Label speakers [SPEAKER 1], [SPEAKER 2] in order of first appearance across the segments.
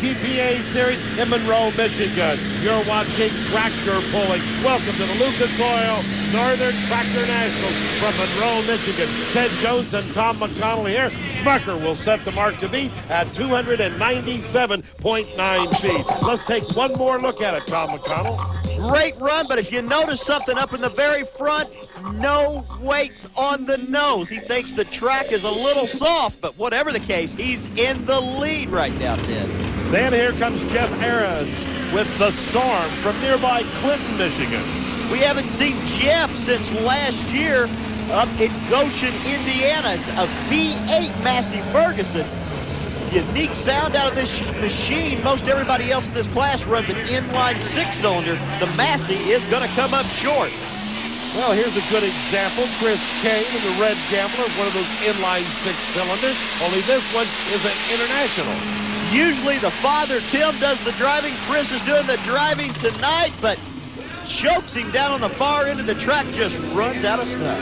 [SPEAKER 1] ATPA Series in Monroe, Michigan. You're watching Tractor Pulling. Welcome to the Lucas Oil Northern Tractor Nationals from Monroe, Michigan. Ted Jones and Tom McConnell here. Schmucker will set the mark to beat at 297.9 feet. Let's take one more look at it, Tom McConnell.
[SPEAKER 2] Great run, but if you notice something up in the very front, no weights on the nose. He thinks the track is a little soft, but whatever the case, he's in the lead right now, Ted.
[SPEAKER 1] Then here comes Jeff Ahrens with the Storm from nearby Clinton, Michigan.
[SPEAKER 2] We haven't seen Jeff since last year up in Goshen, Indiana. It's a V8 Massey Ferguson. Unique sound out of this machine. Most everybody else in this class runs an inline six-cylinder. The Massey is going to come up short.
[SPEAKER 1] Well, here's a good example. Chris Kane in the Red Gambler, one of those inline six-cylinders, only this one is an international.
[SPEAKER 2] Usually the father, Tim, does the driving. Chris is doing the driving tonight, but chokes him down on the far end of the track, just runs out of snuff.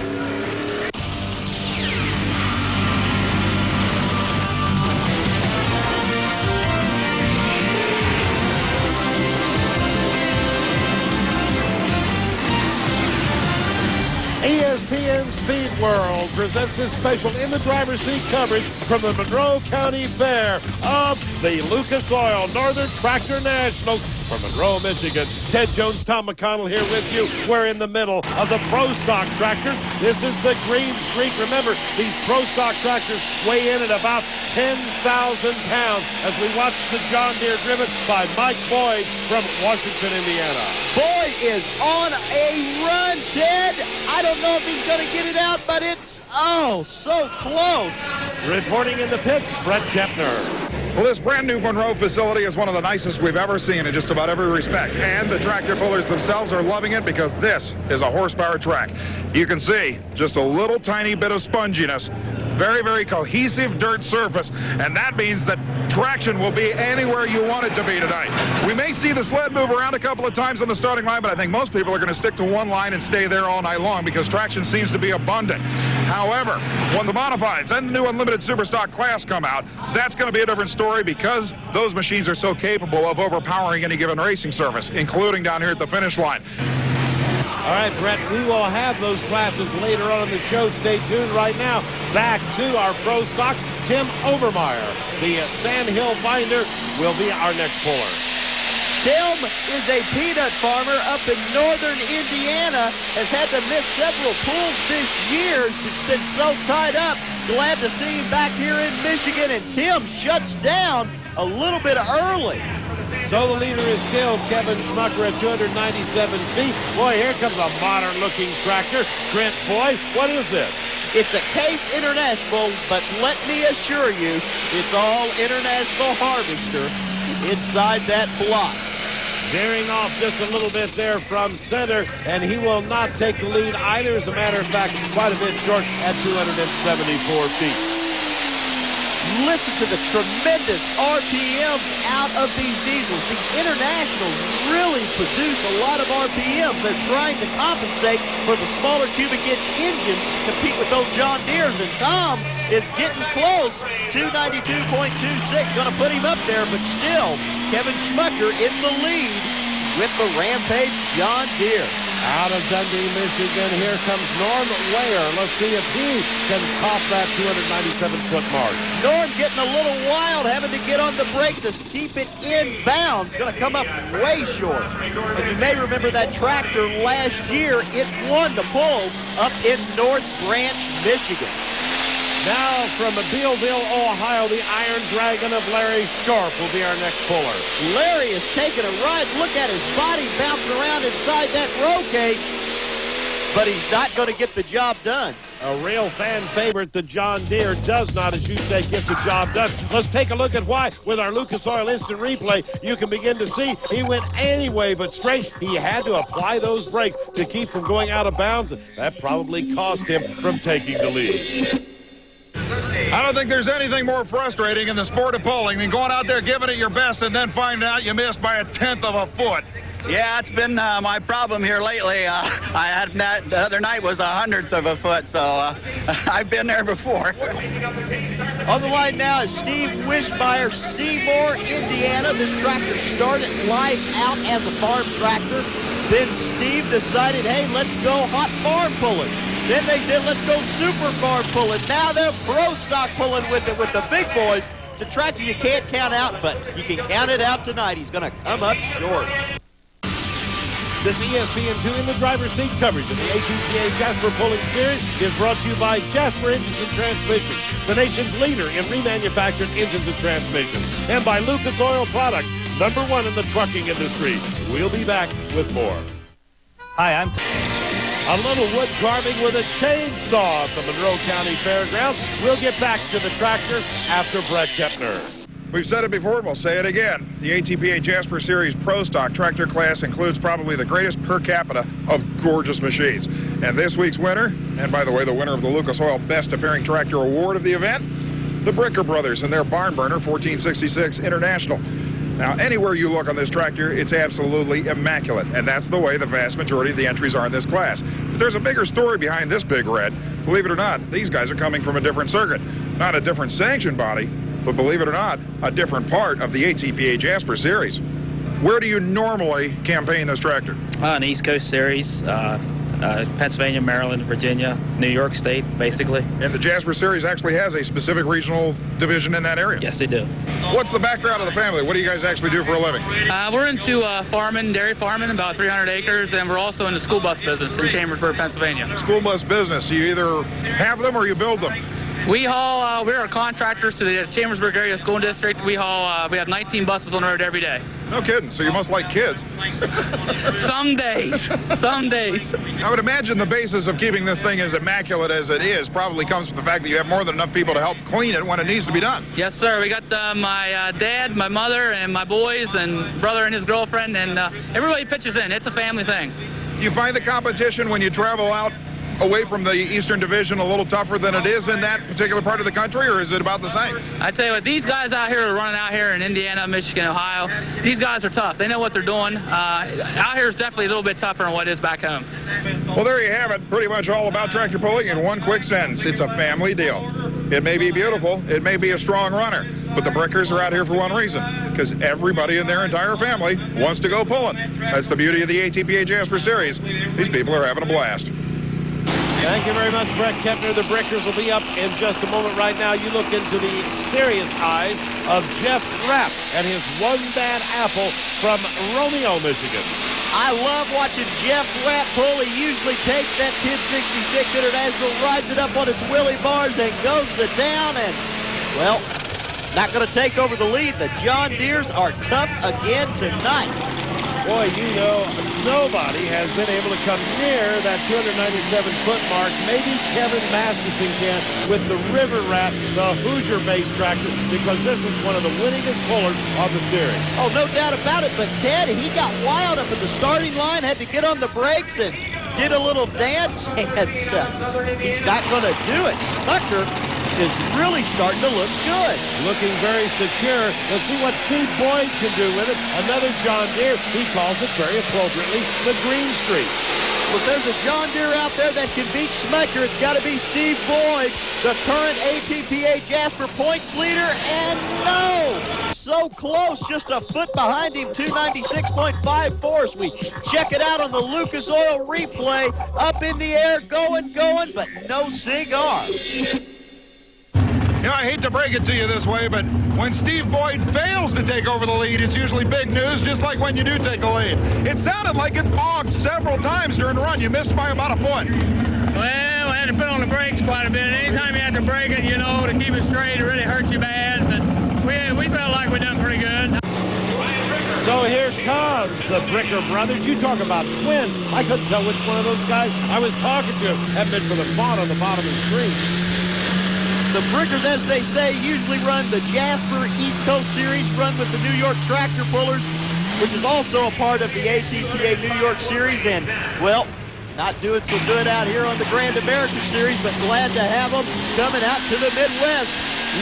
[SPEAKER 1] ESPN Speed World presents this special in the driver's seat coverage from the Monroe County Fair of the Lucas Oil Northern Tractor Nationals from Monroe, Michigan. Ted Jones, Tom McConnell here with you. We're in the middle of the Pro Stock tractors. This is the green streak. Remember, these Pro Stock tractors weigh in at about 10,000 pounds as we watch the John Deere driven by Mike Boyd from Washington, Indiana.
[SPEAKER 2] Boyd is on a run, Ted. I don't know if he's going to get it out, but it's, oh, so close.
[SPEAKER 1] Reporting in the pits, Brett Kepner.
[SPEAKER 3] Well, this brand new Monroe facility is one of the nicest we've ever seen in just about every respect. And the tractor pullers themselves are loving it because this is a horsepower track. You can see just a little tiny bit of sponginess. Very, very cohesive dirt surface. And that means that traction will be anywhere you want it to be tonight. We may see the sled move around a couple of times on the starting line, but I think most people are going to stick to one line and stay there all night long because traction seems to be abundant. However, when the modifieds and the new unlimited superstock class come out, that's going to be a different story because those machines are so capable of overpowering any given racing surface, including down here at the finish line.
[SPEAKER 1] All right, Brett, we will have those classes later on in the show. Stay tuned right now. Back to our Pro Stocks. Tim Overmeyer, the Sandhill Binder, will be our next puller.
[SPEAKER 2] Tim is a peanut farmer up in northern Indiana, has had to miss several pulls this year. It's been so tied up. Glad to see him back here in Michigan, and Tim shuts down a little bit early.
[SPEAKER 1] So the leader is still Kevin Schmucker at 297 feet. Boy, here comes a modern-looking tractor. Trent Boyd, what is this?
[SPEAKER 2] It's a Case International, but let me assure you, it's all International Harvester inside that block.
[SPEAKER 1] Veering off just a little bit there from center, and he will not take the lead either. As a matter of fact, quite a bit short at 274 feet.
[SPEAKER 2] Listen to the tremendous RPMs out of these diesels. These Internationals really produce a lot of RPMs. They're trying to compensate for the smaller cubic inch engines to compete with those John Deeres, and Tom is getting close. 292.26, going to put him up there, but still, Kevin Schmucker in the lead with the Rampage John Deere.
[SPEAKER 1] Out of Dundee, Michigan, here comes Norm Weyer. Let's see if he can pop that 297-foot mark.
[SPEAKER 2] Norm getting a little wild, having to get on the brake to keep it in bounds. Going to come up way short. And you may remember that tractor last year. It won the pull up in North Branch, Michigan.
[SPEAKER 1] Now from Bealville, Ohio, the Iron Dragon of Larry Sharp will be our next puller.
[SPEAKER 2] Larry is taking a ride. Look at his body bouncing around inside that roll cage. But he's not going to get the job done.
[SPEAKER 1] A real fan favorite, the John Deere, does not, as you say, get the job done. Let's take a look at why. With our Lucas Oil Instant Replay, you can begin to see he went any way but straight. He had to apply those brakes to keep from going out of bounds. That probably cost him from taking the lead.
[SPEAKER 3] I don't think there's anything more frustrating in the sport of pulling than going out there giving it your best and then find out you missed by 1/10 of a foot.
[SPEAKER 4] Yeah, it's been my problem here lately. I had the other night was 100th of a foot, so I've been there before.
[SPEAKER 2] On the line now is Steve Wishmeyer, Seymour, Indiana. This tractor started life out as a farm tractor. Then Steve decided, hey, let's go hot farm pulling. Then they said, let's go super farm pulling. Now they're pro stock pulling with it with the big boys. It's a tractor you can't count out, but you can count it out tonight. He's going to come up short.
[SPEAKER 1] This ESPN2 in the driver's seat coverage of the ATPA Jasper Pulling Series is brought to you by Jasper Engines and Transmissions, the nation's leader in remanufactured engines and transmissions, and by Lucas Oil Products, #1 in the trucking industry. We'll be back with more.
[SPEAKER 5] Hi, I'm
[SPEAKER 1] A little wood carving with a chainsaw at the Monroe County Fairgrounds. We'll get back to the tractors after Brett Kepner.
[SPEAKER 3] We've said it before, and we'll say it again. The ATPA Jasper Series Pro Stock tractor class includes probably the greatest per capita of gorgeous machines. And this week's winner, and by the way, the winner of the Lucas Oil Best Appearing Tractor Award of the event, the Bricker Brothers and their Barn Burner 1466 International. Now, anywhere you look on this tractor, it's absolutely immaculate, and that's the way the vast majority of the entries are in this class. But there's a bigger story behind this big red. Believe it or not, these guys are coming from a different circuit. Not a different sanction body, but believe it or not, a different part of the ATPA Jasper Series. Where do you normally campaign this tractor?
[SPEAKER 5] an East Coast Series, Pennsylvania, Maryland, Virginia, New York State, basically.
[SPEAKER 3] And the Jasper Series actually has a specific regional division in that area?
[SPEAKER 5] Yes, they do.
[SPEAKER 3] What's the background of the family? What do you guys actually do for a living?
[SPEAKER 5] We're into farming, dairy farming, about 300 acres, and we're also in the school bus business in Chambersburg, Pennsylvania.
[SPEAKER 3] School bus business. You either have them or you build them.
[SPEAKER 5] We haul, we're contractors to the Chambersburg Area School District. We haul, we have 19 buses on the road every day.
[SPEAKER 3] No kidding. So you must like kids.
[SPEAKER 5] Some days. Some days.
[SPEAKER 3] I would imagine the basis of keeping this thing as immaculate as it is probably comes from the fact that you have more than enough people to help clean it when it needs to be done.
[SPEAKER 5] Yes, sir. We got my dad, my mother, and my boys, and brother and his girlfriend, and everybody pitches in. It's a family thing.
[SPEAKER 3] Do you find the competition when you travel out away from the Eastern Division a little tougher than it is in that particular part of the country, or is it about the same?
[SPEAKER 5] I tell you what, these guys out here are running out here in Indiana, Michigan, Ohio. These guys are tough. They know what they're doing. Out here is definitely a little bit tougher than what it is back home.
[SPEAKER 3] Well, there you have it. Pretty much all about tractor pulling in one quick sentence. It's a family deal. It may be beautiful. It may be a strong runner. But the Brickers are out here for one reason, because everybody in their entire family wants to go pulling. That's the beauty of the ATPA Jasper Series. These people are having a blast.
[SPEAKER 1] Thank you very much, Brett Kepner. The Brickers will be up in just a moment. Right now, you look into the serious eyes of Jeff Rapp and his one bad apple from Romeo, Michigan.
[SPEAKER 2] I love watching Jeff Rapp pull. He usually takes that 1066 International, rides it up on his wheelie bars, and goes to town. And, well, not going to take over the lead. The John Deeres are tough again tonight.
[SPEAKER 1] Boy, you know, nobody has been able to come near that 297-foot mark. Maybe Kevin Masterson can with the River Rat, the Hoosier-based tractor, because this is one of the winningest pullers of the series.
[SPEAKER 2] Oh, no doubt about it. But Ted, he got wild up at the starting line, had to get on the brakes and did a little dance, and he's not going to do it. Smucker is really starting to look good.
[SPEAKER 1] Looking very secure. Let's see what Steve Boyd can do with it. Another John Deere. He calls it very appropriately the Green Street.
[SPEAKER 2] Well, if there's a John Deere out there that can beat Smucker, it's got to be Steve Boyd, the current ATPA Jasper points leader. And no! So close, just a foot behind him, 296.54. So we check it out on the Lucas Oil replay. Up in the air, going, but no cigar.
[SPEAKER 3] You know, I hate to break it to you this way, but when Steve Boyd fails to take over the lead, it's usually big news, just like when you do take the lead. It sounded like it bogged several times during the run. You missed by about a foot.
[SPEAKER 6] Well, I had to put on the brakes quite a bit. Anytime you have to brake it, you know, to keep it straight, it really hurts you bad. But we felt like we done pretty good.
[SPEAKER 1] So here comes the Bricker brothers. You talk about twins. I couldn't tell which one of those guys I was talking to. Had been for the font on the bottom of the screen.
[SPEAKER 2] The Brickers, as they say, usually run the Jasper East Coast Series, run with the New York Tractor Pullers, which is also a part of the ATPA New York Series. And, well, not doing so good out here on the Grand American Series, but glad to have them coming out to the Midwest.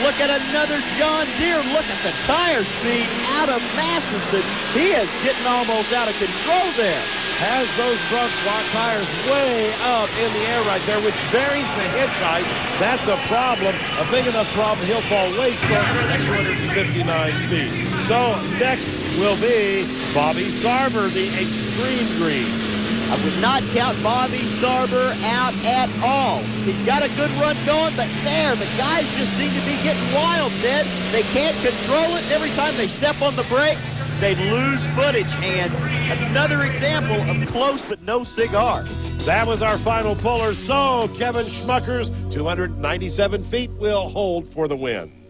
[SPEAKER 2] Look at another John Deere. Look at the tire speed out of Masterson. He is getting almost out of control there.
[SPEAKER 1] Has those front block tires way up in the air right there, which varies the hitch height. That's a problem, a big enough problem. He'll fall way short at 259 feet. So next will be Bobby Sarver, the Extreme Green.
[SPEAKER 2] I would not count Bobby Sarver out at all. He's got a good run going, but there, the guys just seem to be getting wild, Ted. They can't control it. Every time they step on the brake, they lose footage. And another example of close but no cigar.
[SPEAKER 1] That was our final puller. So Kevin Schmucker's 297 feet will hold for the win.